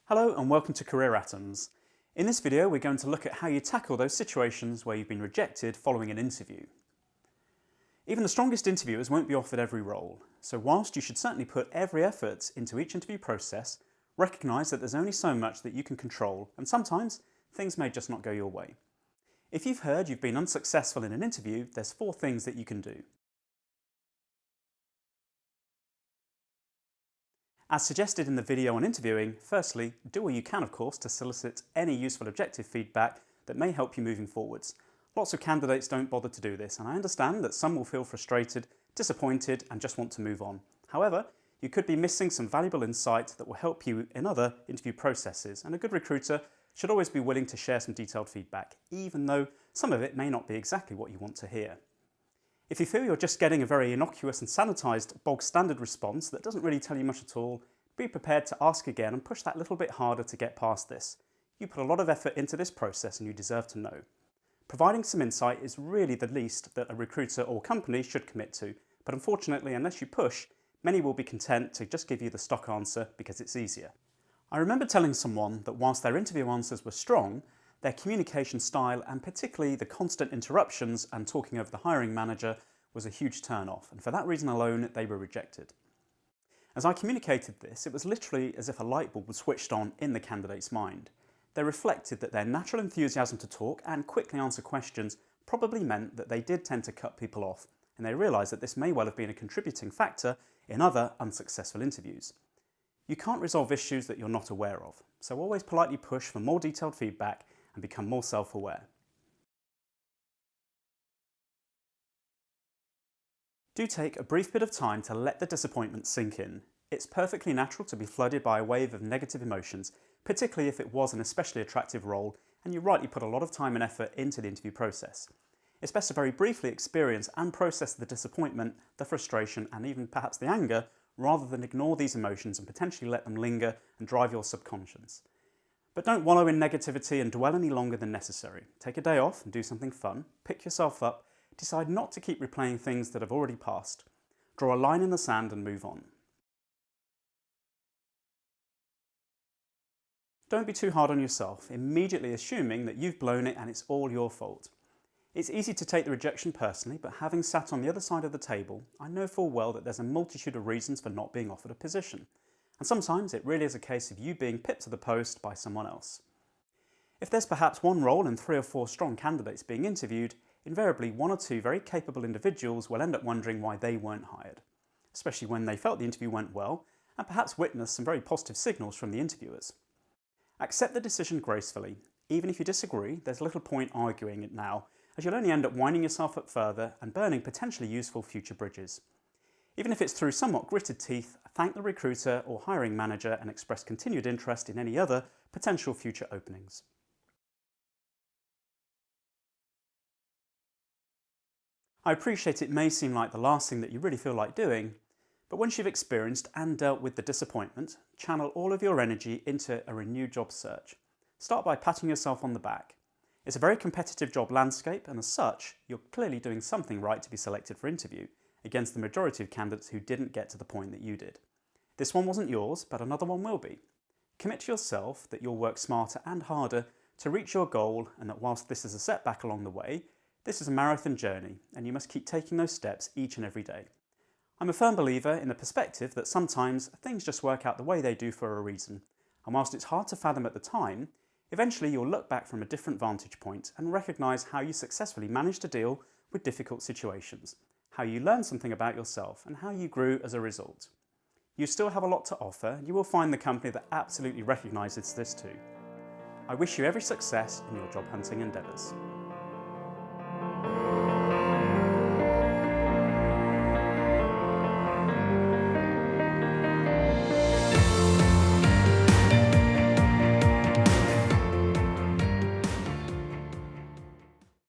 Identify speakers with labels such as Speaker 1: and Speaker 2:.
Speaker 1: Hello and welcome to Career Atoms. In this video we're going to look at how you tackle those situations where you've been rejected following an interview. Even the strongest interviewers won't be offered every role, so whilst you should certainly put every effort into each interview process, recognise that there's only so much that you can control and sometimes things may just not go your way. If you've heard you've been unsuccessful in an interview, there's 4 things that you can do. As suggested in the video on interviewing, firstly, do what you can of course to solicit any useful objective feedback that may help you moving forwards. Lots of candidates don't bother to do this, and I understand that some will feel frustrated, disappointed and just want to move on. However, you could be missing some valuable insight that will help you in other interview processes, and a good recruiter should always be willing to share some detailed feedback, even though some of it may not be exactly what you want to hear. If you feel you're just getting a very innocuous and sanitised bog standard response that doesn't really tell you much at all, be prepared to ask again and push that little bit harder to get past this. You put a lot of effort into this process and you deserve to know. Providing some insight is really the least that a recruiter or company should commit to, but unfortunately, unless you push, many will be content to just give you the stock answer because it's easier. I remember telling someone that whilst their interview answers were strong, their communication style and particularly the constant interruptions and talking over the hiring manager was a huge turn-off, and for that reason alone they were rejected. As I communicated this, it was literally as if a light bulb was switched on in the candidate's mind. They reflected that their natural enthusiasm to talk and quickly answer questions probably meant that they did tend to cut people off, and they realised that this may well have been a contributing factor in other unsuccessful interviews. You can't resolve issues that you're not aware of, so always politely push for more detailed feedback and become more self-aware. Do take a brief bit of time to let the disappointment sink in. It's perfectly natural to be flooded by a wave of negative emotions, particularly if it was an especially attractive role and you rightly put a lot of time and effort into the interview process. It's best to very briefly experience and process the disappointment, the frustration and even perhaps the anger, rather than ignore these emotions and potentially let them linger and drive your subconscious. But don't wallow in negativity and dwell any longer than necessary. Take a day off and do something fun, pick yourself up, decide not to keep replaying things that have already passed. Draw a line in the sand and move on. Don't be too hard on yourself, immediately assuming that you've blown it and it's all your fault. It's easy to take the rejection personally, but having sat on the other side of the table, I know full well that there's a multitude of reasons for not being offered a position. And sometimes it really is a case of you being pipped to the post by someone else. If there's perhaps one role and 3 or 4 strong candidates being interviewed, invariably 1 or 2 very capable individuals will end up wondering why they weren't hired, especially when they felt the interview went well and perhaps witnessed some very positive signals from the interviewers. Accept the decision gracefully. Even if you disagree, there's little point arguing it now, as you'll only end up winding yourself up further and burning potentially useful future bridges. Even if it's through somewhat gritted teeth, thank the recruiter or hiring manager and express continued interest in any other potential future openings. I appreciate it may seem like the last thing that you really feel like doing, but once you've experienced and dealt with the disappointment, channel all of your energy into a renewed job search. Start by patting yourself on the back. It's a very competitive job landscape, and as such, you're clearly doing something right to be selected for interview, against the majority of candidates who didn't get to the point that you did. This one wasn't yours, but another one will be. Commit to yourself that you'll work smarter and harder to reach your goal, and that whilst this is a setback along the way, this is a marathon journey and you must keep taking those steps each and every day. I'm a firm believer in the perspective that sometimes things just work out the way they do for a reason, and whilst it's hard to fathom at the time, eventually you'll look back from a different vantage point and recognise how you successfully managed to deal with difficult situations, how you learned something about yourself and how you grew as a result. You still have a lot to offer, and you will find the company that absolutely recognises this too. I wish you every success in your job hunting endeavours.